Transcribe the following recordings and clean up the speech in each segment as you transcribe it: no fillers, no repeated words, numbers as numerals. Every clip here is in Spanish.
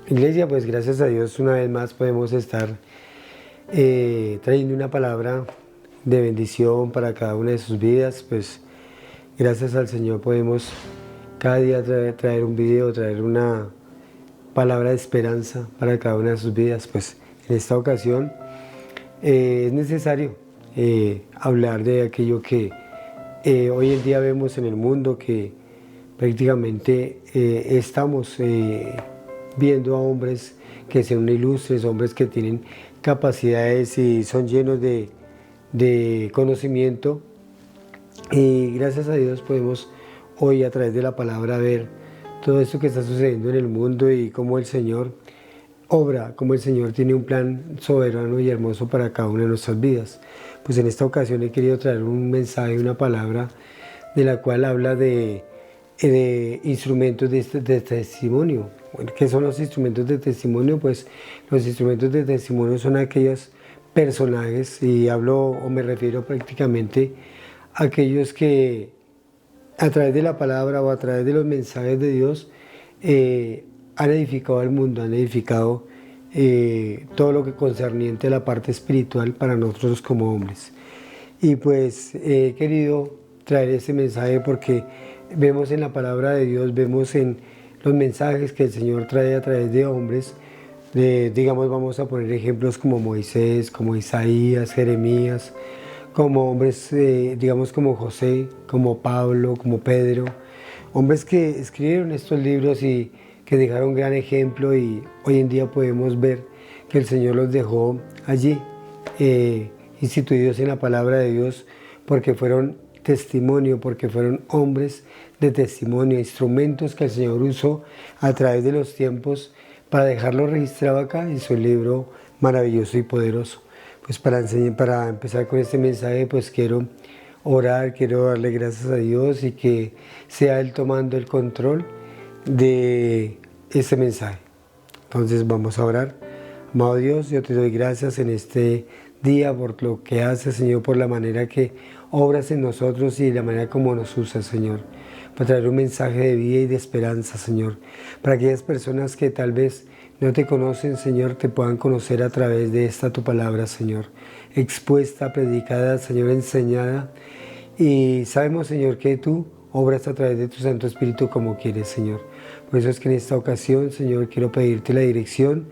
Iglesia, pues gracias a Dios una vez más podemos estar trayendo una palabra de bendición para cada una de sus vidas. Pues gracias al Señor podemos cada día traer un video, traer una palabra de esperanza para cada una de sus vidas. Pues en esta ocasión es necesario hablar de aquello que hoy en día vemos en el mundo, que prácticamente estamos viendo a hombres que son ilustres, hombres que tienen capacidades y son llenos de conocimiento. Y gracias a Dios podemos hoy a través de la palabra ver todo esto que está sucediendo en el mundo y cómo el Señor obra, cómo el Señor tiene un plan soberano y hermoso para cada una de nuestras vidas. Pues en esta ocasión he querido traer un mensaje, una palabra de la cual habla de instrumentos de testimonio. Bueno, ¿qué son los instrumentos de testimonio? Pues los instrumentos de testimonio son aquellos personajes, y hablo o me refiero prácticamente a aquellos que a través de la palabra o a través de los mensajes de Dios han edificado al mundo, han edificado todo lo que concerniente a la parte espiritual para nosotros como hombres. Y pues he querido traer este mensaje porque vemos en la palabra de Dios, vemos en los mensajes que el Señor trae a través de hombres, digamos, vamos a poner ejemplos como Moisés, como Isaías, Jeremías, como hombres, digamos, como José, como Pablo, como Pedro, hombres que escribieron estos libros y que dejaron gran ejemplo, y hoy en día podemos ver que el Señor los dejó allí, instituidos en la palabra de Dios, porque fueron testimonio, porque fueron hombres de testimonio, instrumentos que el Señor usó a través de los tiempos para dejarlo registrado acá en su libro maravilloso y poderoso. Pues para empezar con este mensaje, pues quiero orar, quiero darle gracias a Dios y que sea Él tomando el control de este mensaje. Entonces vamos a orar. Amado Dios, yo te doy gracias en este día por lo que haces, Señor, por la manera que obras en nosotros y la manera como nos usas, Señor, para traer un mensaje de vida y de esperanza, Señor, para aquellas personas que tal vez no te conocen, Señor, te puedan conocer a través de esta tu palabra, Señor, expuesta, predicada, Señor, enseñada. Y sabemos, Señor, que tú obras a través de tu Santo Espíritu como quieres, Señor. Por eso es que en esta ocasión, Señor, quiero pedirte la dirección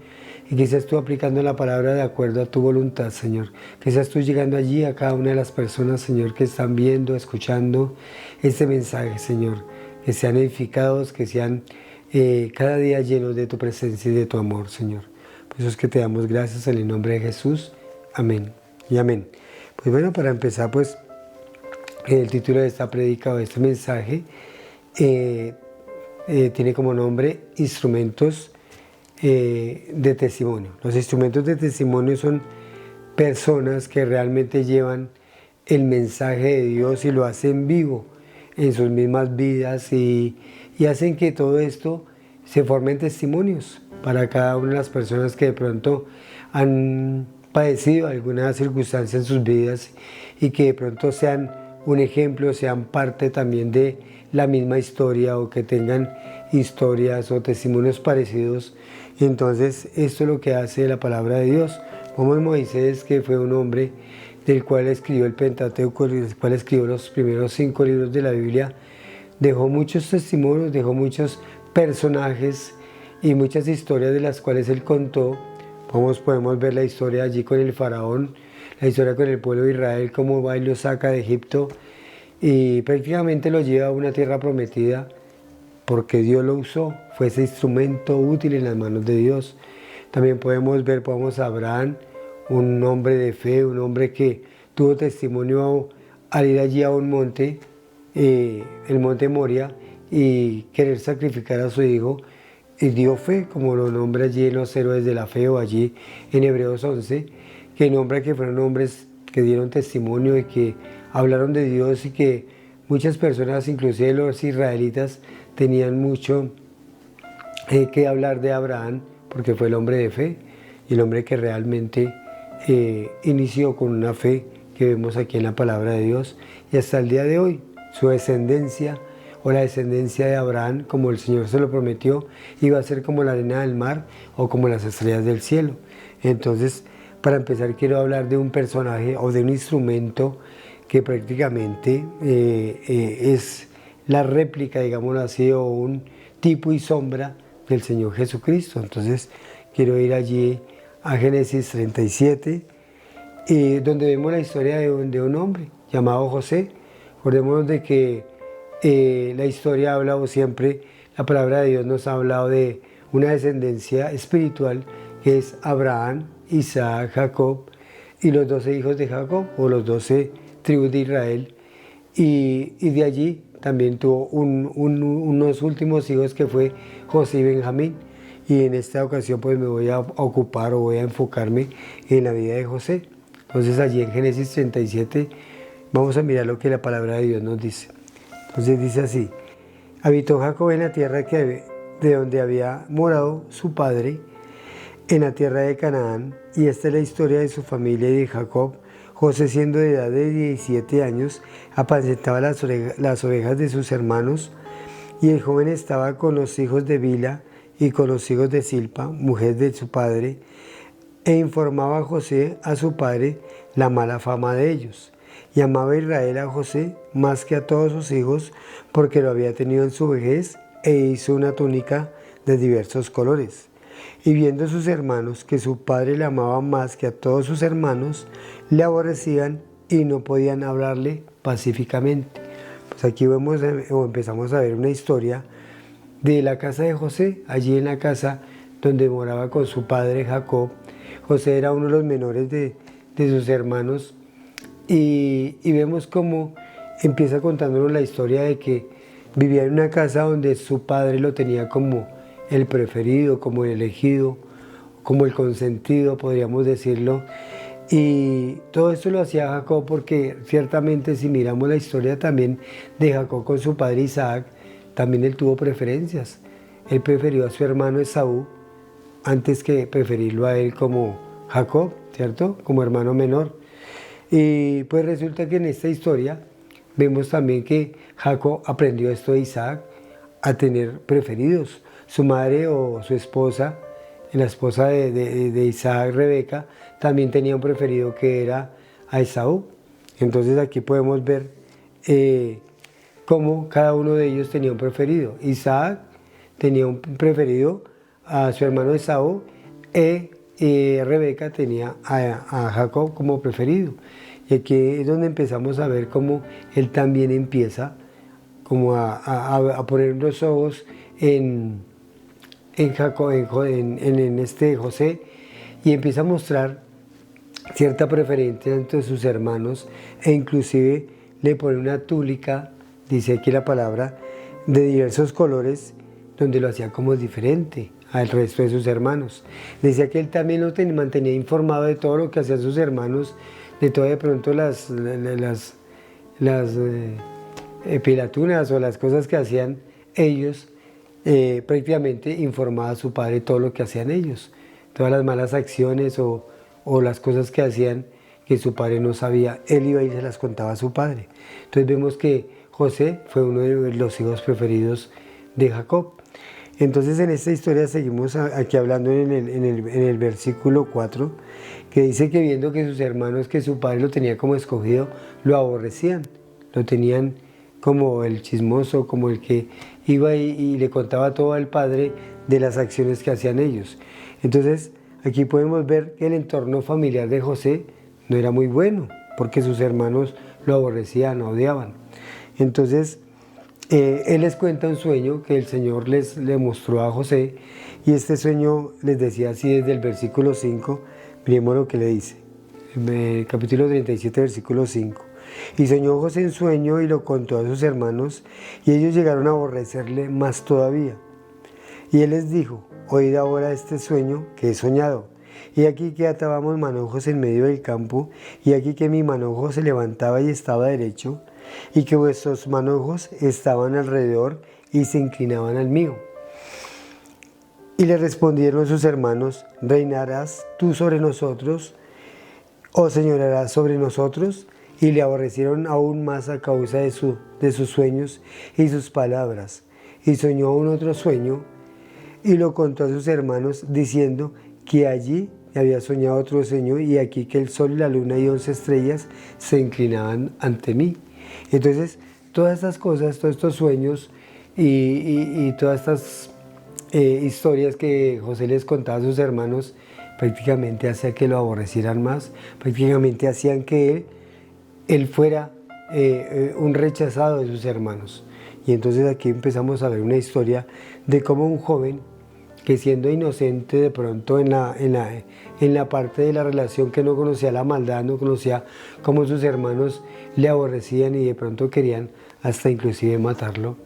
y que seas tú aplicando la palabra de acuerdo a tu voluntad, Señor. Que seas tú llegando allí a cada una de las personas, Señor, que están viendo, escuchando este mensaje, Señor. Que sean edificados, que sean cada día llenos de tu presencia y de tu amor, Señor. Por eso es que te damos gracias en el nombre de Jesús. Amén y amén. Pues bueno, para empezar, pues el título de esta prédica o de este mensaje tiene como nombre Instrumentos de Testimonio. Los instrumentos de testimonio son personas que realmente llevan el mensaje de Dios y lo hacen vivo en sus mismas vidas, y hacen que todo esto se formen testimonios para cada una de las personas que de pronto han padecido alguna circunstancia en sus vidas y que de pronto sean un ejemplo, sean parte también de la misma historia, o que tengan historias o testimonios parecidos. Y entonces esto es lo que hace la palabra de Dios. Como Moisés, que fue un hombre del cual escribió el Pentateuco, del cual escribió los primeros 5 libros de la Biblia, dejó muchos testimonios, dejó muchos personajes y muchas historias de las cuales él contó. Podemos ver la historia allí con el faraón, la historia con el pueblo de Israel, cómo va y lo saca de Egipto y prácticamente lo lleva a una tierra prometida porque Dios lo usó, fue ese instrumento útil en las manos de Dios. También podemos ver a Abraham, un hombre de fe, un hombre que tuvo testimonio al ir allí a un monte, el monte Moria, y querer sacrificar a su hijo, y dio fe, como lo nombra allí en los héroes de la fe, o allí en Hebreos 11, que nombra que fueron hombres que dieron testimonio y que hablaron de Dios, y que muchas personas, inclusive los israelitas, tenían mucho que hablar de Abraham, porque fue el hombre de fe y el hombre que realmente inició con una fe que vemos aquí en la palabra de Dios, y hasta el día de hoy su descendencia o la descendencia de Abraham, como el Señor se lo prometió, iba a ser como la arena del mar o como las estrellas del cielo. Entonces, para empezar, quiero hablar de un personaje o de un instrumento que prácticamente es la réplica, digámoslo así, o un tipo y sombra del Señor Jesucristo. Entonces, quiero ir allí a Génesis 37, donde vemos la historia de un hombre llamado José. Acordémonos de que la historia habla, o siempre la palabra de Dios nos ha hablado de una descendencia espiritual que es Abraham, Isaac, Jacob y los 12 hijos de Jacob, o los 12 tribus de Israel. Y de allí también tuvo unos últimos hijos que fue José y Benjamín. Y en esta ocasión pues me voy a ocupar o voy a enfocarme en la vida de José. Entonces allí en Génesis 37 vamos a mirar lo que la palabra de Dios nos dice. Entonces dice así: habitó Jacob en la tierra de donde había morado su padre, en la tierra de Canaán, y esta es la historia de su familia y de Jacob. José, siendo de edad de 17 años, apacentaba las ovejas de sus hermanos, y el joven estaba con los hijos de Bila y con los hijos de Silpa, mujer de su padre, e informaba a José a su padre la mala fama de ellos. Y amaba Israel a José más que a todos sus hijos, porque lo había tenido en su vejez, e hizo una túnica de diversos colores. Y viendo sus hermanos que su padre le amaba más que a todos sus hermanos, le aborrecían y no podían hablarle pacíficamente. Pues aquí vemos o empezamos a ver una historia de la casa de José, allí en la casa donde moraba con su padre Jacob. José era uno de los menores de sus hermanos, y vemos cómo empieza contándonos la historia de que vivía en una casa donde su padre lo tenía como el preferido, como el elegido, como el consentido, podríamos decirlo. Y todo esto lo hacía Jacob porque ciertamente, si miramos la historia también de Jacob con su padre Isaac, también él tuvo preferencias. Él prefirió a su hermano Esaú antes que preferirlo a él como Jacob, ¿cierto? Como hermano menor. Y pues resulta que en esta historia vemos también que Jacob aprendió esto de Isaac, a tener preferidos. Su madre o su esposa, la esposa de Isaac, Rebeca, también tenía un preferido que era a Esaú. Entonces aquí podemos ver cómo cada uno de ellos tenía un preferido. Isaac tenía un preferido a su hermano Esaú, y Rebeca tenía a Jacob como preferido. Y aquí es donde empezamos a ver cómo él también empieza como a poner los ojos en Jacob, en este José, y empieza a mostrar cierta preferencia entre sus hermanos, e inclusive le pone una túnica, dice aquí la palabra, de diversos colores, donde lo hacía como diferente al resto de sus hermanos. Decía que él también lo mantenía informado de todo lo que hacían sus hermanos, de todo de pronto las pilatunas o las cosas que hacían ellos. Prácticamente informaba a su padre todo lo que hacían ellos, todas las malas acciones o las cosas que hacían que su padre no sabía, él iba y se las contaba a su padre. Entonces vemos que José fue uno de los hijos preferidos de Jacob. Entonces en esta historia seguimos aquí hablando en el versículo 4, que dice que viendo que sus hermanos, que su padre lo tenía como escogido, lo aborrecían, lo tenían como el chismoso, como el que iba y le contaba todo al padre de las acciones que hacían ellos. Entonces aquí podemos ver que el entorno familiar de José no era muy bueno, porque sus hermanos lo aborrecían, lo odiaban. Entonces él les cuenta un sueño que el Señor le mostró a José, y este sueño les decía así desde el versículo 5, miremos lo que le dice, capítulo 37, versículo 5. Y soñó José en sueño y lo contó a sus hermanos, y ellos llegaron a aborrecerle más todavía. Y él les dijo: oíd ahora este sueño que he soñado. Y aquí que atábamos manojos en medio del campo, y aquí que mi manojo se levantaba y estaba derecho, y que vuestros manojos estaban alrededor y se inclinaban al mío. Y le respondieron sus hermanos: ¿reinarás tú sobre nosotros, o señorarás sobre nosotros? y le aborrecieron aún más a causa de sus sueños y sus palabras. Y soñó aún otro sueño y lo contó a sus hermanos, diciendo que allí había soñado otro sueño, y aquí que el sol y la luna y 11 estrellas se inclinaban ante mí. Entonces, todas estas cosas, todos estos sueños y todas estas historias que José les contaba a sus hermanos, prácticamente hacía que lo aborrecieran más, prácticamente hacían que él fuera un rechazado de sus hermanos. Y entonces aquí empezamos a ver una historia de cómo un joven que, siendo inocente de pronto en la parte de la relación, que no conocía la maldad, no conocía cómo sus hermanos le aborrecían y de pronto querían hasta inclusive matarlo,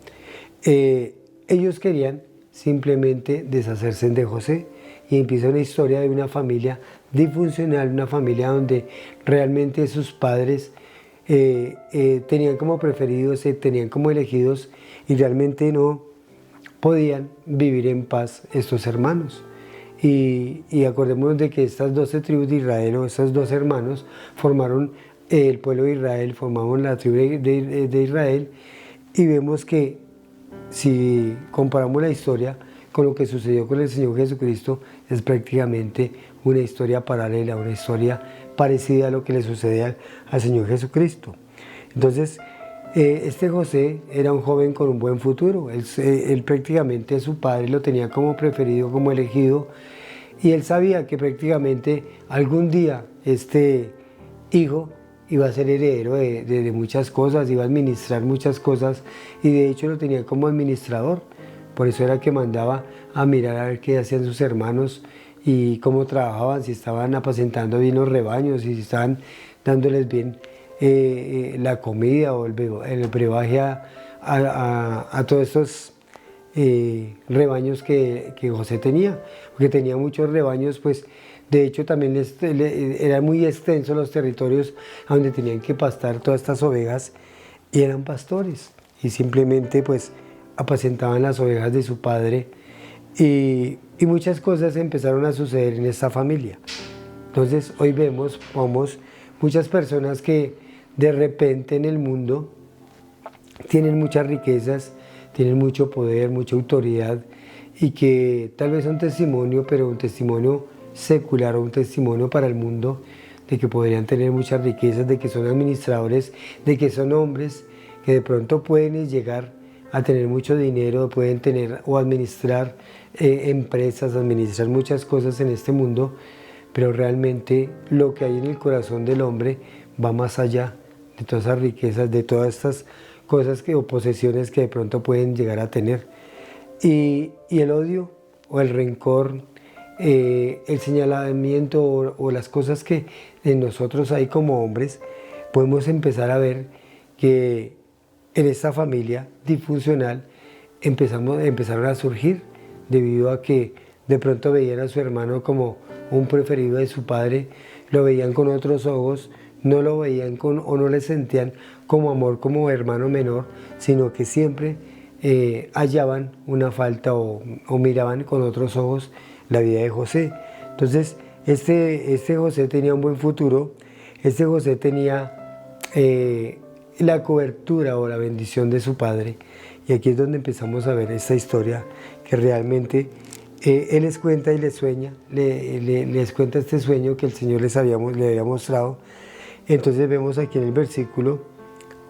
ellos querían simplemente deshacerse de José. Y empieza una historia de una familia disfuncional, una familia donde realmente sus padres tenían como preferidos, tenían como elegidos, y realmente no podían vivir en paz estos hermanos. Y acordémonos de que estas 12 tribus de Israel, o estos 2 hermanos, formaron el pueblo de Israel, formaron la tribu de Israel, y vemos que si comparamos la historia con lo que sucedió con el Señor Jesucristo, es prácticamente una historia paralela, una historia parecida a lo que le sucede al Señor Jesucristo. Entonces, este José era un joven con un buen futuro. Él prácticamente, su padre lo tenía como preferido, como elegido, y él sabía que prácticamente algún día este hijo iba a ser heredero de muchas cosas, iba a administrar muchas cosas, y de hecho lo tenía como administrador. Por eso era que mandaba a mirar a ver qué hacían sus hermanos y cómo trabajaban, si estaban apacentando bien los rebaños, y si estaban dándoles bien la comida o el brebaje a todos estos rebaños que José tenía, porque tenía muchos rebaños. Pues de hecho también eran muy extensos los territorios a donde tenían que pastar todas estas ovejas, y eran pastores y simplemente pues apacentaban las ovejas de su padre, y muchas cosas empezaron a suceder en esta familia. Entonces hoy vemos muchas personas que de repente en el mundo tienen muchas riquezas, tienen mucho poder, mucha autoridad, y que tal vez son testimonio, pero un testimonio secular o un testimonio para el mundo, de que podrían tener muchas riquezas, de que son administradores, de que son hombres que de pronto pueden llegar a tener mucho dinero, pueden tener o administrar empresas, administrar muchas cosas en este mundo, pero realmente lo que hay en el corazón del hombre va más allá de todas esas riquezas, de todas estas cosas o posesiones que de pronto pueden llegar a tener. Y el odio o el rencor, el señalamiento o las cosas que en nosotros hay como hombres, podemos empezar a ver que en esta familia disfuncional empezaron a surgir, debido a que de pronto veían a su hermano como un preferido de su padre, lo veían con otros ojos, no lo veían o no le sentían como amor, como hermano menor, sino que siempre hallaban una falta o miraban con otros ojos la vida de José. Entonces este José tenía un buen futuro, este José tenía la cobertura o la bendición de su padre, y aquí es donde empezamos a ver esta historia que realmente él les cuenta y les cuenta este sueño que el Señor le había mostrado. Entonces vemos aquí en el versículo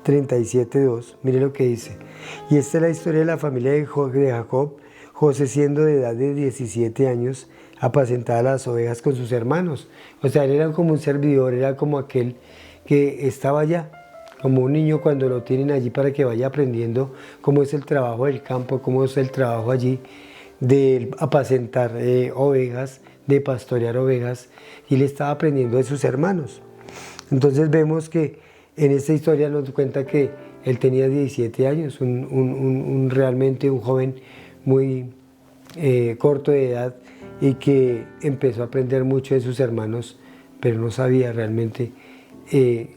37:2, mire lo que dice: y esta es la historia de la familia de Jacob. José, siendo de edad de 17 años, apacentaba las ovejas con sus hermanos. O sea, él era como un servidor, era como aquel que estaba allá, como un niño cuando lo tienen allí para que vaya aprendiendo cómo es el trabajo del campo, cómo es el trabajo allí de apacentar ovejas, de pastorear ovejas, y él estaba aprendiendo de sus hermanos. Entonces vemos que en esta historia nos cuenta que él tenía 17 años, realmente un joven muy corto de edad, y que empezó a aprender mucho de sus hermanos, pero no sabía realmente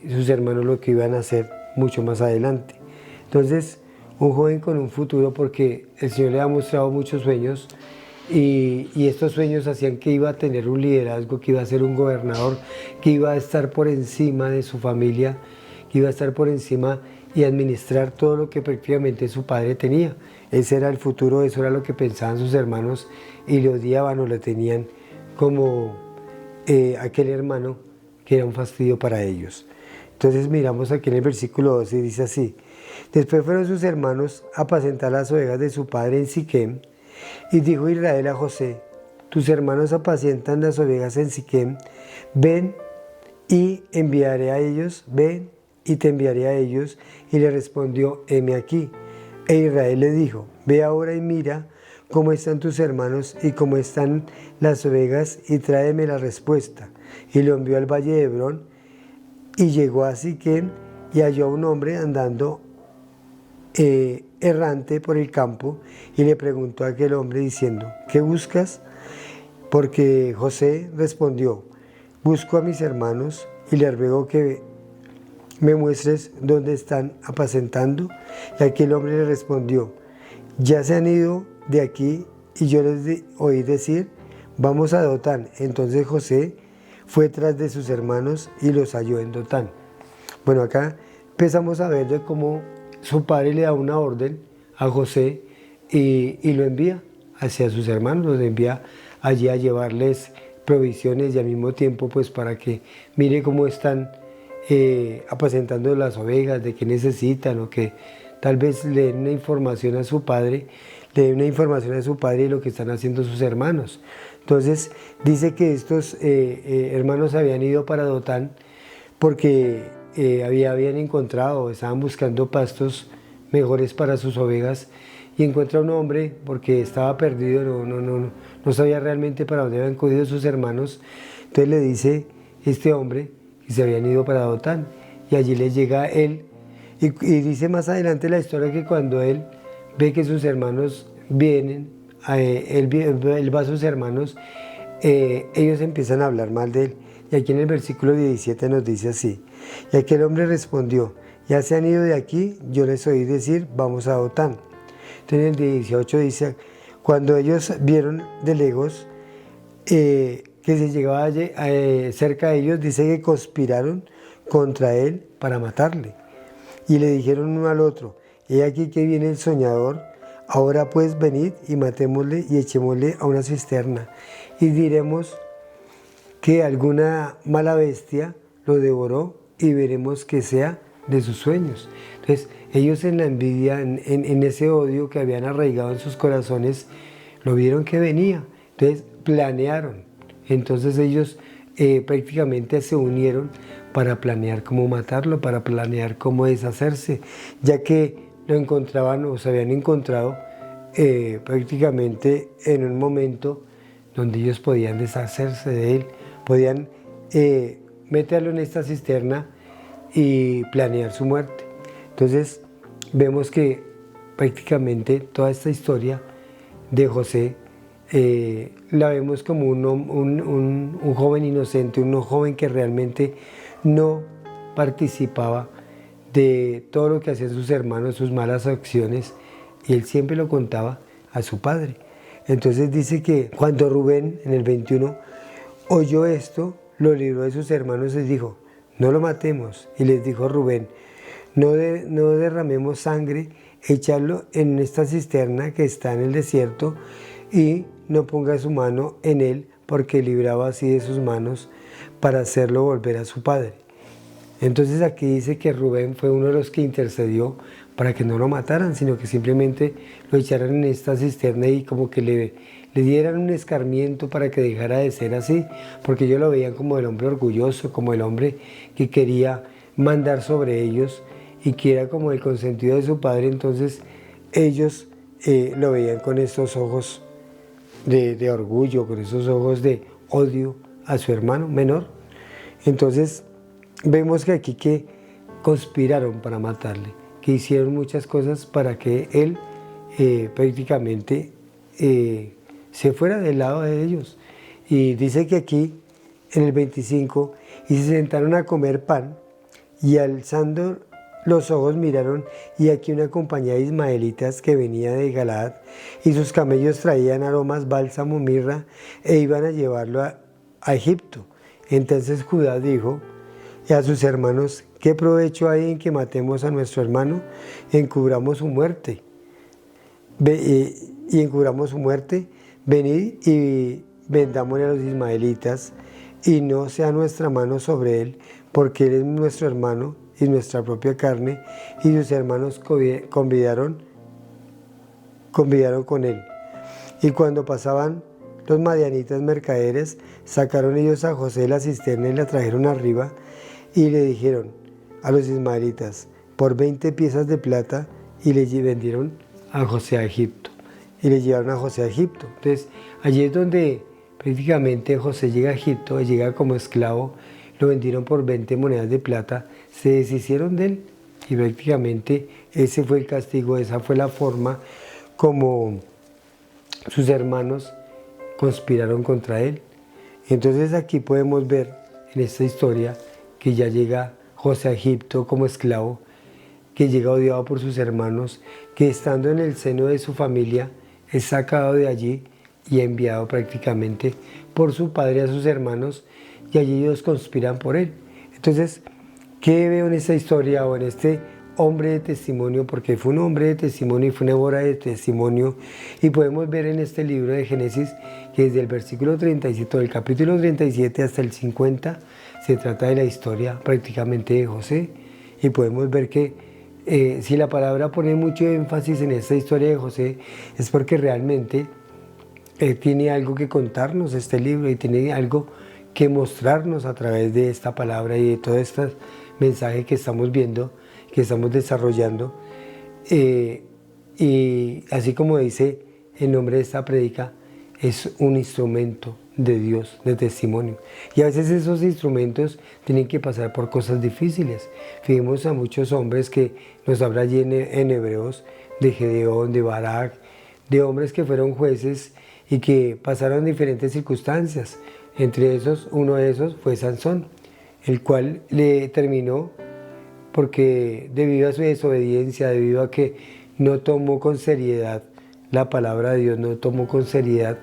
sus hermanos lo que iban a hacer mucho más adelante. Entonces, un joven con un futuro, porque el Señor le ha mostrado muchos sueños, y estos sueños hacían que iba a tener un liderazgo, que iba a ser un gobernador, que iba a estar por encima de su familia, que iba a estar por encima y administrar todo lo que prácticamente su padre tenía. Ese era el futuro, eso era lo que pensaban sus hermanos y le odiaban o le tenían como aquel hermano que era un fastidio para ellos. Entonces miramos aquí en el versículo 12 y dice así: después fueron sus hermanos a apacentar las ovejas de su padre en Siquem, y dijo Israel a José: tus hermanos apacientan las ovejas en Siquem, ven y enviaré a ellos, ven y te enviaré a ellos. Y le respondió: heme aquí. E Israel le dijo: ve ahora y mira cómo están tus hermanos y cómo están las ovejas, y tráeme la respuesta. Y lo envió al valle de Hebrón, y llegó a Siquem, y halló a un hombre andando errante por el campo, y le preguntó a aquel hombre diciendo: ¿qué buscas? Porque José respondió: busco a mis hermanos, y les ruego que me muestres dónde están apacentando. Y aquel hombre le respondió: ya se han ido de aquí, y yo les oí decir: vamos a Dotán. Entonces José fue tras de sus hermanos y los halló en Dotán. Bueno, acá empezamos a ver de cómo su padre le da una orden a José y lo envía hacia sus hermanos, los envía allí a llevarles provisiones y al mismo tiempo pues para que mire cómo están apacentando las ovejas, de qué necesitan, o que tal vez le den una información a su padre, de lo que están haciendo sus hermanos. Entonces dice que estos hermanos habían ido para Dotán porque habían encontrado, estaban buscando pastos mejores para sus ovejas, y encuentra un hombre porque estaba perdido, no sabía realmente para dónde habían cogido sus hermanos. Entonces le dice este hombre que se habían ido para Dotán, y allí le llega él, y dice más adelante la historia que cuando él ve que sus hermanos vienen, él va a sus hermanos, ellos empiezan a hablar mal de él. Y aquí en el versículo 17 nos dice así: y aquel hombre respondió: ya se han ido de aquí, yo les oí decir, vamos a Dotán. Entonces en el 18 dice: cuando ellos vieron de lejos que se llegaba cerca de ellos, dice que conspiraron contra él para matarle. Y le dijeron uno al otro: he aquí que viene el soñador, ahora pues venid y matémosle y echémosle a una cisterna, y diremos que alguna mala bestia lo devoró, y veremos que sea de sus sueños. Entonces ellos en la envidia, en ese odio que habían arraigado en sus corazones, lo vieron que venía, entonces planearon. Entonces ellos prácticamente se unieron para planear cómo matarlo, para planear cómo deshacerse, ya que lo encontraban o se habían encontrado prácticamente en un momento donde ellos podían deshacerse de él, podían meterlo en esta cisterna y planear su muerte. Entonces vemos que prácticamente toda esta historia de José la vemos como un joven inocente, un joven que realmente no participaba de todo lo que hacían sus hermanos, sus malas acciones, y él siempre lo contaba a su padre. Entonces dice que cuando Rubén, en el 21, oyó esto, lo libró de sus hermanos y dijo: no lo matemos. Y les dijo Rubén: no derramemos sangre, echadlo en esta cisterna que está en el desierto, y no ponga su mano en él, porque libraba así de sus manos para hacerlo volver a su padre. Entonces aquí dice que Rubén fue uno de los que intercedió para que no lo mataran, sino que simplemente lo echaran en esta cisterna y como que le dieran un escarmiento para que dejara de ser así, porque ellos lo veían como el hombre orgulloso, como el hombre que quería mandar sobre ellos y que era como el consentido de su padre. Entonces ellos lo veían con estos ojos de orgullo, con esos ojos de odio a su hermano menor. Entonces vemos que aquí que conspiraron para matarle, que hicieron muchas cosas para que él prácticamente se fuera del lado de ellos. Y dice que aquí en el 25, y se sentaron a comer pan, y alzando los ojos miraron, y aquí una compañía de ismaelitas que venía de Galaad, y sus camellos traían aromas, bálsamo, mirra, e iban a llevarlo a Egipto. Entonces Judá dijo: y a sus hermanos: ¿qué provecho hay en que matemos a nuestro hermano, encubramos su muerte? Y encubramos su muerte, venid y vendámosle a los ismaelitas, y no sea nuestra mano sobre él, porque él es nuestro hermano y nuestra propia carne. Y sus hermanos convidaron con él. Y cuando pasaban los madianitas mercaderes, sacaron ellos a José de la cisterna y la trajeron arriba, y le dijeron a los ismaelitas: por 20 piezas de plata, y le vendieron a José a Egipto. Y le llevaron a José a Egipto. Entonces, allí es donde prácticamente José llega a Egipto, llega como esclavo, lo vendieron por 20 monedas de plata, se deshicieron de él, y prácticamente ese fue el castigo, esa fue la forma como sus hermanos conspiraron contra él. Entonces aquí podemos ver en esta historia que ya llega José a Egipto como esclavo, que llega odiado por sus hermanos, que estando en el seno de su familia es sacado de allí y enviado prácticamente por su padre a sus hermanos, y allí ellos conspiran por él. Entonces, ¿qué veo en esta historia o en este hombre de testimonio? Porque fue un hombre de testimonio y fue una obra de testimonio, y podemos ver en este libro de Génesis que desde el versículo 37, del capítulo 37 hasta el 50, se trata de la historia prácticamente de José, y podemos ver que si la palabra pone mucho énfasis en esta historia de José, es porque realmente tiene algo que contarnos este libro, y tiene algo que mostrarnos a través de esta palabra y de todo este mensaje que estamos viendo, que estamos desarrollando. Y así como dice el nombre de esta prédica, es un instrumento de Dios, de testimonio. Y a veces esos instrumentos tienen que pasar por cosas difíciles. Fijemos a muchos hombres que nos habla allí en Hebreos, de Gedeón, de Barak, de hombres que fueron jueces y que pasaron diferentes circunstancias. Entre esos, uno de esos fue Sansón, el cual le terminó porque debido a su desobediencia, debido a que no tomó con seriedad la palabra de Dios, no tomó con seriedad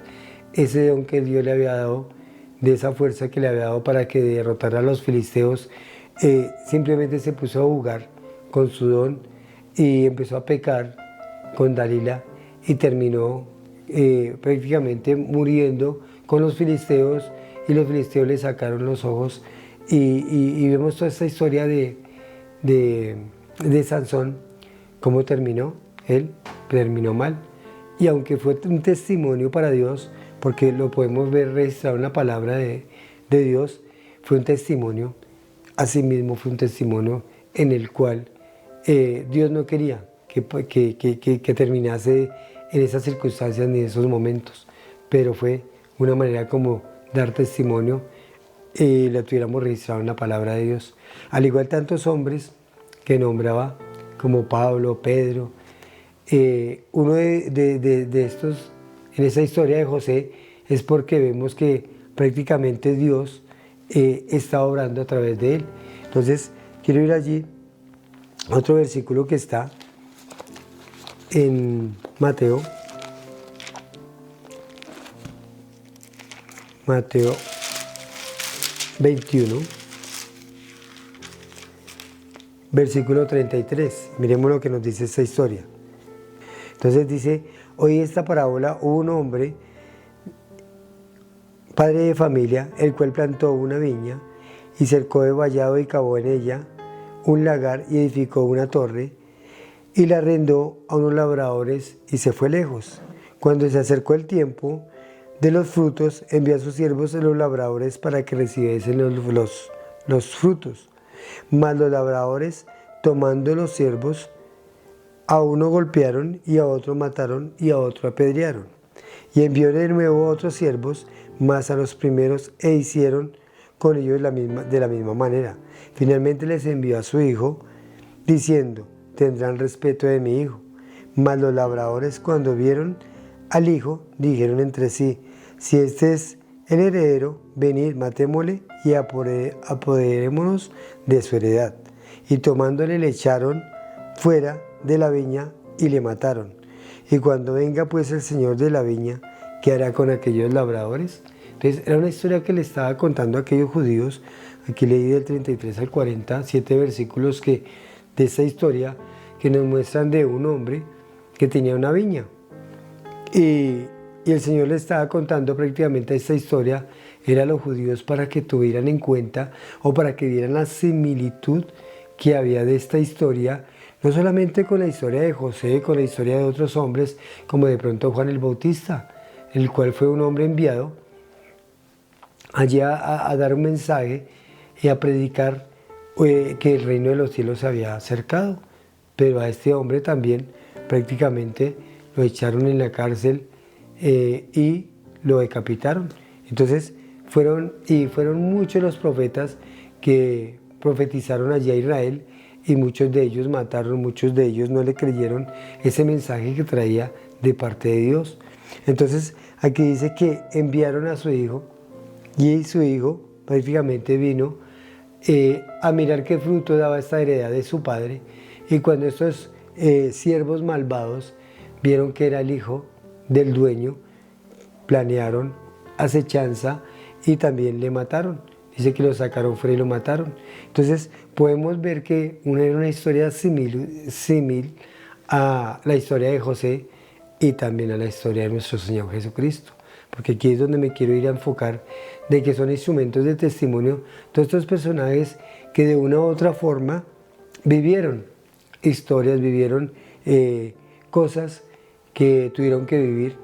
ese don que Dios le había dado, de esa fuerza que le había dado para que derrotara a los filisteos, simplemente se puso a jugar con su don y empezó a pecar con Dalila, y terminó prácticamente muriendo con los filisteos, y los filisteos le sacaron los ojos, y vemos toda esta historia de Sansón, cómo terminó. Él terminó mal, y aunque fue un testimonio para Dios, porque lo podemos ver registrado en la palabra de Dios, fue un testimonio, asimismo fue un testimonio en el cual Dios no quería que terminase en esas circunstancias ni en esos momentos, pero fue una manera como dar testimonio y lo tuviéramos registrado en la palabra de Dios. Al igual tantos hombres que nombraba, como Pablo, Pedro, uno de estos, en esa historia de José, es porque vemos que prácticamente Dios está obrando a través de él. Entonces, quiero ir allí, otro versículo que está en Mateo 21, versículo 33. Miremos lo que nos dice esta historia. Entonces dice: oí esta parábola, hubo un hombre, padre de familia, el cual plantó una viña y cercó de vallado y cavó en ella un lagar y edificó una torre y la arrendó a unos labradores y se fue lejos. Cuando se acercó el tiempo de los frutos, envió a sus siervos a los labradores para que recibiesen los frutos. Mas los labradores, tomando los siervos, a uno golpearon y a otro mataron y a otro apedrearon. Y envió de nuevo a otros siervos, más a los primeros, e hicieron con ellos de la misma manera. Finalmente les envió a su hijo, diciendo: tendrán respeto de mi hijo. Mas los labradores, cuando vieron al hijo, dijeron entre sí: si este es el heredero, venid, matémosle y apoderémonos de su heredad. Y tomándole, le echaron fuera de la viña y le mataron. Y cuando venga pues el señor de la viña, ¿qué hará con aquellos labradores? Entonces era una historia que le estaba contando a aquellos judíos. Aquí leí del 33 al 40, 7 versículos de esta historia que nos muestran de un hombre que tenía una viña. Y el Señor le estaba contando prácticamente esta historia, era a los judíos para que tuvieran en cuenta o para que vieran la similitud que había de esta historia, no solamente con la historia de José, con la historia de otros hombres, como de pronto Juan el Bautista, el cual fue un hombre enviado allí a dar un mensaje y a predicar que el reino de los cielos se había acercado. Pero a este hombre también prácticamente lo echaron en la cárcel y lo decapitaron. Entonces fueron muchos los profetas que profetizaron allí a Israel y muchos de ellos mataron, muchos de ellos no le creyeron ese mensaje que traía de parte de Dios. Entonces aquí dice que enviaron a su hijo y su hijo prácticamente vino a mirar qué fruto daba esta heredad de su padre, y cuando estos siervos malvados vieron que era el hijo del dueño, planearon acechanza y también le mataron. Dice que lo sacaron fuera y lo mataron. Entonces podemos ver que era una historia similar a la historia de José y también a la historia de nuestro Señor Jesucristo. Porque aquí es donde me quiero ir a enfocar, de que son instrumentos de testimonio todos estos personajes que de una u otra forma vivieron historias, vivieron cosas que tuvieron que vivir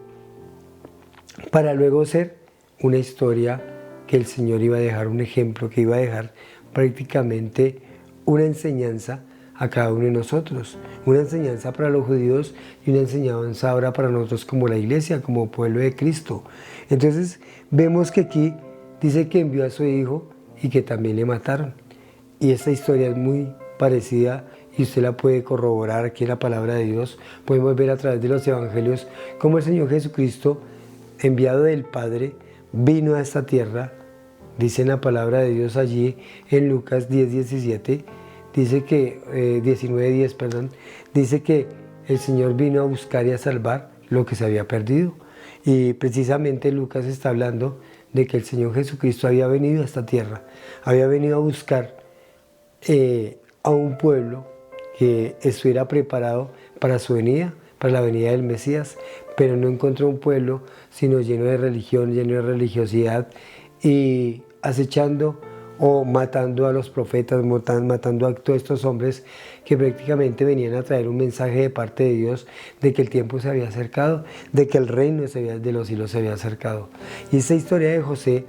para luego ser una historia que el Señor iba a dejar un ejemplo, que iba a dejar prácticamente una enseñanza a cada uno de nosotros, una enseñanza para los judíos y una enseñanza ahora para nosotros como la iglesia, como pueblo de Cristo. Entonces vemos que aquí dice que envió a su hijo y que también le mataron. Y esta historia es muy parecida y usted la puede corroborar aquí en la palabra de Dios. Podemos ver a través de los evangelios cómo el Señor Jesucristo, enviado del Padre, vino a esta tierra. Dice en la palabra de Dios allí en Lucas 10:17, dice que 19:10, perdón, dice que el Señor vino a buscar y a salvar lo que se había perdido. Y precisamente Lucas está hablando de que el Señor Jesucristo había venido a esta tierra, había venido a buscar a un pueblo que estuviera preparado para su venida, para la venida del Mesías, pero no encontró un pueblo sino lleno de religión, lleno de religiosidad y acechando o matando a los profetas, matando a todos estos hombres que prácticamente venían a traer un mensaje de parte de Dios de que el tiempo se había acercado, de que el reino de los cielos se había acercado. Y esta historia de José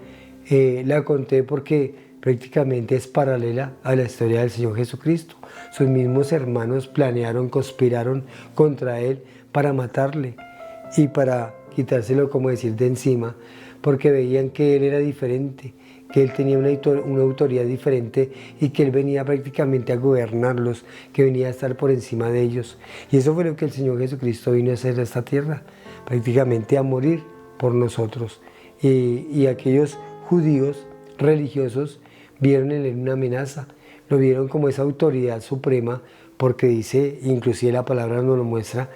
la conté porque prácticamente es paralela a la historia del Señor Jesucristo. Sus mismos hermanos planearon, conspiraron contra él para matarle y para quitárselo, como decir, de encima, porque veían que él era diferente, que él tenía una autoridad diferente y que él venía prácticamente a gobernarlos, que venía a estar por encima de ellos. Y eso fue lo que el Señor Jesucristo vino a hacer a esta tierra, prácticamente a morir por nosotros. Y aquellos judíos religiosos vieron en él una amenaza, lo vieron como esa autoridad suprema, porque dice, inclusive la palabra nos lo muestra,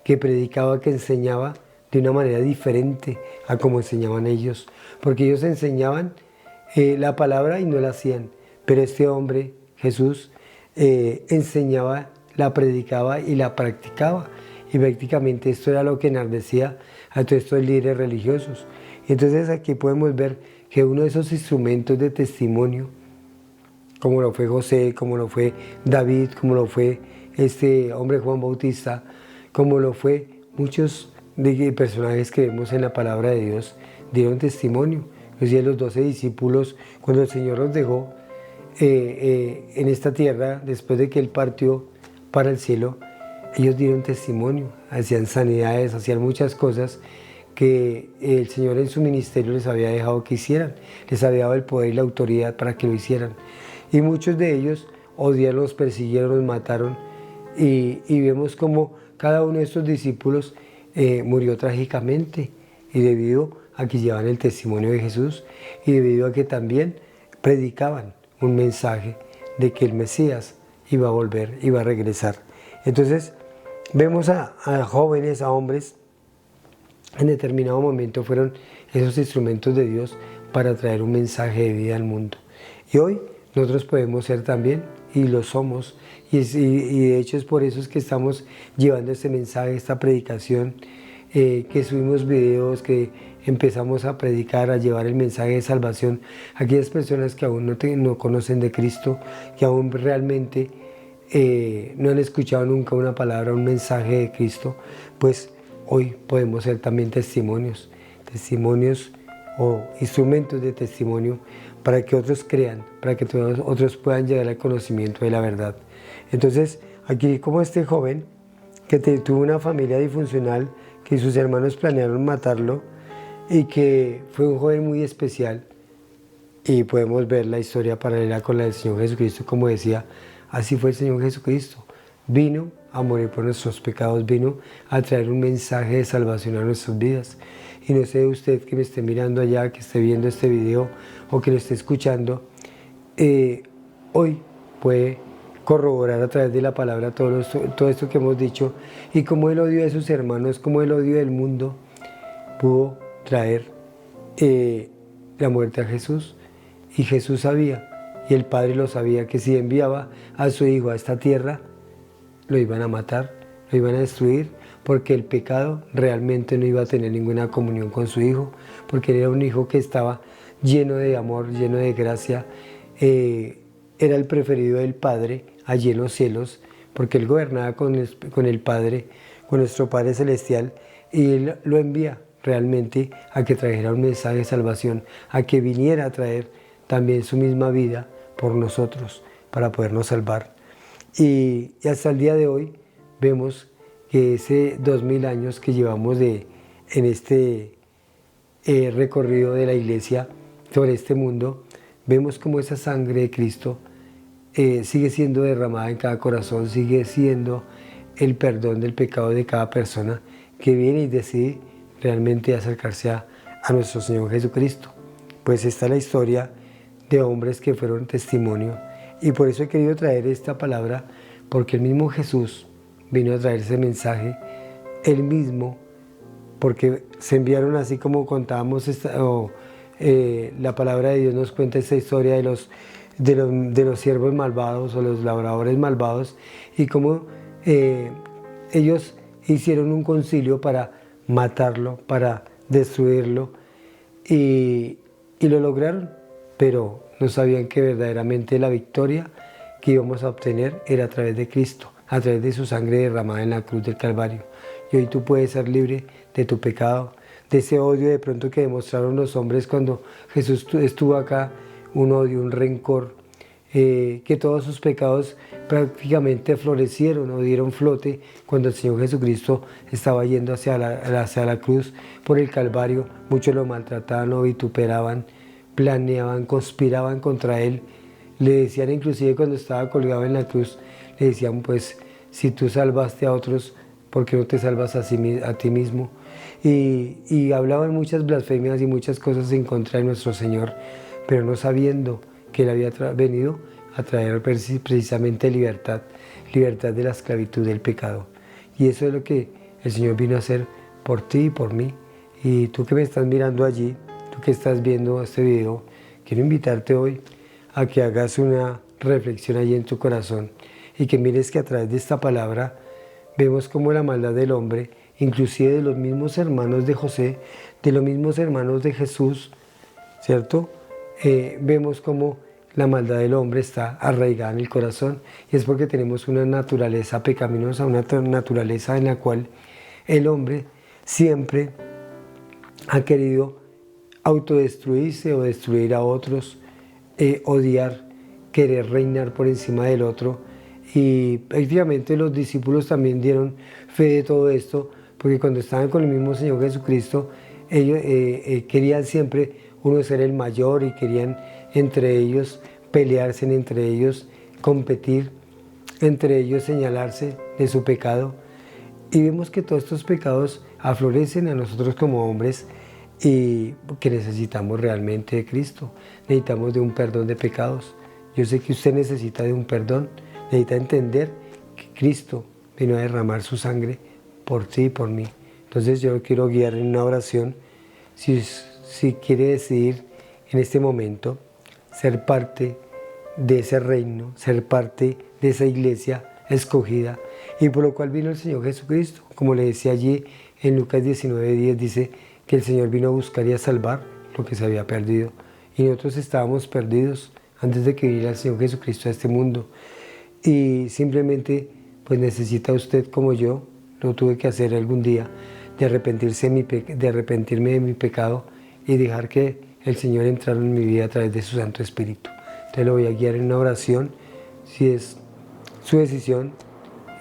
que predicaba, que enseñaba de una manera diferente a como enseñaban ellos, porque ellos enseñaban la palabra y no la hacían, pero este hombre, Jesús, enseñaba, la predicaba y la practicaba, y prácticamente esto era lo que enardecía a todos estos líderes religiosos. Y entonces aquí podemos ver que uno de esos instrumentos de testimonio, como lo fue José, como lo fue David, como lo fue este hombre Juan Bautista, como lo fue muchos de personajes que vemos en la palabra de Dios, dieron testimonio. Inclusive los 12 discípulos, cuando el Señor los dejó en esta tierra, después de que Él partió para el cielo, ellos dieron testimonio, hacían sanidades, hacían muchas cosas que el Señor en su ministerio les había dejado que hicieran, les había dado el poder y la autoridad para que lo hicieran. Y muchos de ellos odiaron, los persiguieron, los mataron, y vemos como cada uno de estos discípulos murió trágicamente, y debido a que llevaban el testimonio de Jesús y debido a que también predicaban un mensaje de que el Mesías iba a volver, iba a regresar. Entonces vemos a jóvenes, a hombres, en determinado momento fueron esos instrumentos de Dios para traer un mensaje de vida al mundo. Y hoy nosotros podemos ser también, y lo somos, y de hecho es por eso es que estamos llevando este mensaje, esta predicación, que subimos videos, que empezamos a predicar, a llevar el mensaje de salvación a aquellas personas que aún no conocen de Cristo, que aún realmente no han escuchado nunca una palabra, un mensaje de Cristo. Pues hoy podemos ser también testimonios o instrumentos de testimonio para que otros crean, para que todos otros puedan llegar al conocimiento de la verdad. Entonces, aquí como este joven que tuvo una familia disfuncional, que sus hermanos planearon matarlo y que fue un joven muy especial, y podemos ver la historia paralela con la del Señor Jesucristo, como decía, así fue el Señor Jesucristo. Vino a morir por nuestros pecados, vino a traer un mensaje de salvación a nuestras vidas. Y no sé usted que me esté mirando allá, que esté viendo este video o que lo esté escuchando, hoy puede corroborar a través de la palabra todo esto que hemos dicho, y cómo el odio de sus hermanos, cómo el odio del mundo pudo traer la muerte a Jesús. Y Jesús sabía, y el Padre lo sabía, que si enviaba a su Hijo a esta tierra, lo iban a matar, lo iban a destruir, porque el pecado realmente no iba a tener ninguna comunión con su Hijo, porque era un Hijo que estaba lleno de amor, lleno de gracia, era el preferido del Padre allí en los cielos, porque Él gobernaba con el Padre, con nuestro Padre Celestial, y Él lo envía realmente a que trajera un mensaje de salvación, a que viniera a traer también su misma vida por nosotros, para podernos salvar. Y hasta el día de hoy vemos que ese 2000 años que llevamos en este recorrido de la Iglesia sobre este mundo, vemos como esa sangre de Cristo sigue siendo derramada en cada corazón, sigue siendo el perdón del pecado de cada persona que viene y decide realmente acercarse a nuestro Señor Jesucristo. Pues está la historia de hombres que fueron testimonio, y por eso he querido traer esta palabra, porque el mismo Jesús vino a traer ese mensaje, él mismo, porque se enviaron, así como contábamos, la palabra de Dios nos cuenta esta historia de los siervos malvados o los labradores malvados, y cómo ellos hicieron un concilio para matarlo, para destruirlo, y lo lograron, pero no sabían que verdaderamente la victoria que íbamos a obtener era a través de Cristo, a través de su sangre derramada en la cruz del Calvario. Y hoy tú puedes ser libre de tu pecado, de ese odio de pronto que demostraron los hombres cuando Jesús estuvo acá, un odio, un rencor, que todos sus pecados prácticamente florecieron o dieron flote cuando el Señor Jesucristo estaba yendo hacia la cruz por el Calvario. Muchos lo maltrataban, lo vituperaban, planeaban, conspiraban contra él. Le decían, inclusive cuando estaba colgado en la cruz, le decían, pues si tú salvaste a otros, ¿por qué no te salvas a ti mismo? Y hablaban muchas blasfemias y muchas cosas en contra de nuestro Señor, pero no sabiendo que Él había venido a traer precisamente libertad de la esclavitud del pecado. Y eso es lo que el Señor vino a hacer por ti y por mí. Y tú que me estás mirando allí, tú que estás viendo este video, quiero invitarte hoy a que hagas una reflexión allí en tu corazón y que mires que a través de esta palabra vemos como la maldad del hombre, inclusive de los mismos hermanos de José, de los mismos hermanos de Jesús, ¿cierto? Vemos como la maldad del hombre está arraigada en el corazón, y es porque tenemos una naturaleza pecaminosa, una naturaleza en la cual el hombre siempre ha querido autodestruirse o destruir a otros, odiar, querer reinar por encima del otro. Y efectivamente los discípulos también dieron fe de todo esto, porque cuando estaban con el mismo Señor Jesucristo, ellos querían siempre uno ser el mayor, y querían entre ellos pelearse, entre ellos competir, entre ellos señalarse de su pecado. Y vemos que todos estos pecados aflorecen a nosotros como hombres, y que necesitamos realmente de Cristo, necesitamos de un perdón de pecados. Yo sé que usted necesita de un perdón, necesita entender que Cristo vino a derramar su sangre por ti y por mí. Entonces yo quiero guiar en una oración. Si si quiere decidir en este momento ser parte de ese reino, ser parte de esa iglesia escogida, y por lo cual vino el Señor Jesucristo. Como le decía allí en Lucas 19:10, dice que el Señor vino a buscar y a salvar lo que se había perdido. Y nosotros estábamos perdidos antes de que viniera el Señor Jesucristo a este mundo. Y simplemente pues necesita usted, como yo lo tuve que hacer algún día, de arrepentirme de mi pecado y dejar que el Señor entrara en mi vida a través de su Santo Espíritu. Entonces lo voy a guiar en una oración, si es su decisión,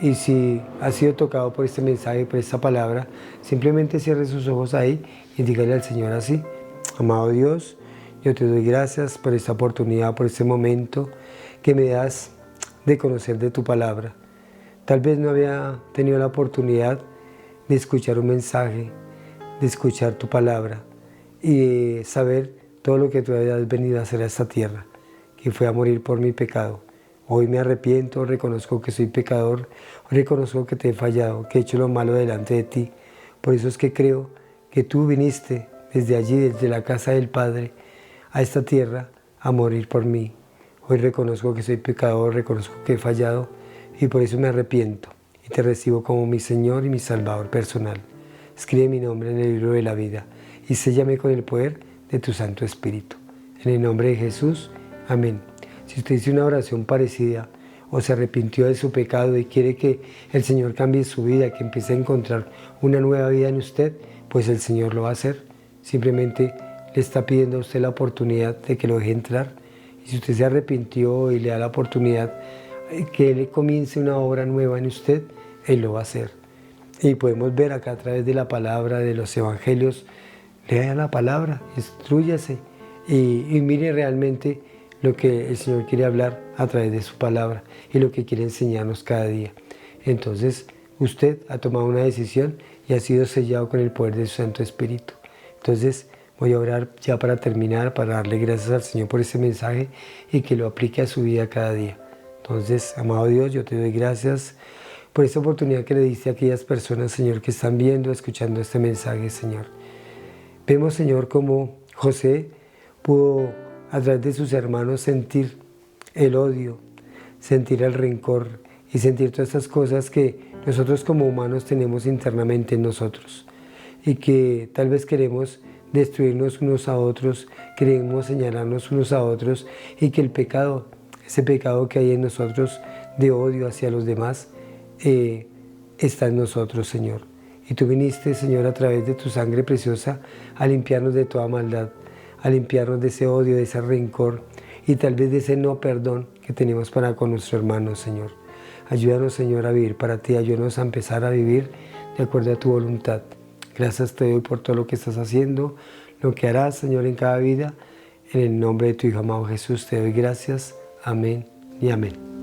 y si ha sido tocado por este mensaje, por esta palabra, simplemente cierre sus ojos ahí y dígale al Señor así: amado Dios, yo te doy gracias por esta oportunidad, por este momento que me das de conocer de tu palabra. Tal vez no había tenido la oportunidad de escuchar un mensaje, de escuchar tu palabra y saber todo lo que tú habías venido a hacer a esta tierra, que fue a morir por mi pecado. Hoy me arrepiento, reconozco que soy pecador, reconozco que te he fallado, que he hecho lo malo delante de ti. Por eso es que creo que tú viniste desde allí, desde la casa del Padre, a esta tierra a morir por mí. Hoy reconozco que soy pecador, reconozco que he fallado y por eso me arrepiento y te recibo como mi Señor y mi Salvador personal. Escribe mi nombre en el libro de la vida y séllame con el poder de tu Santo Espíritu. En el nombre de Jesús, amén. Si usted hizo una oración parecida o se arrepintió de su pecado y quiere que el Señor cambie su vida, que empiece a encontrar una nueva vida en usted, pues el Señor lo va a hacer. Simplemente le está pidiendo a usted la oportunidad de que lo deje entrar. Y si usted se arrepintió y le da la oportunidad que Él comience una obra nueva en usted, Él lo va a hacer. Y podemos ver acá a través de la palabra, de los evangelios, lea la palabra, instrúyase y mire realmente lo que el Señor quiere hablar a través de su palabra y lo que quiere enseñarnos cada día. Entonces, usted ha tomado una decisión y ha sido sellado con el poder de su Santo Espíritu. Entonces, voy a orar ya para terminar, para darle gracias al Señor por ese mensaje y que lo aplique a su vida cada día. Entonces, amado Dios, yo te doy gracias por esta oportunidad que le diste a aquellas personas, Señor, que están viendo, escuchando este mensaje, Señor. Vemos, Señor, cómo José pudo, a través de sus hermanos, sentir el odio, sentir el rencor y sentir todas estas cosas que nosotros como humanos tenemos internamente en nosotros y que tal vez queremos destruirnos unos a otros, queremos señalarnos unos a otros y que el pecado, ese pecado que hay en nosotros de odio hacia los demás, está en nosotros, Señor. Y tú viniste, Señor, a través de tu sangre preciosa a limpiarnos de toda maldad, a limpiarnos de ese odio, de ese rencor y tal vez de ese no perdón que tenemos para con nuestro hermano, Señor. Ayúdanos, Señor, a vivir para ti, ayúdanos a empezar a vivir de acuerdo a tu voluntad. Gracias te doy por todo lo que estás haciendo, lo que harás, Señor, en cada vida. En el nombre de tu Hijo amado Jesús te doy gracias. Amén y amén.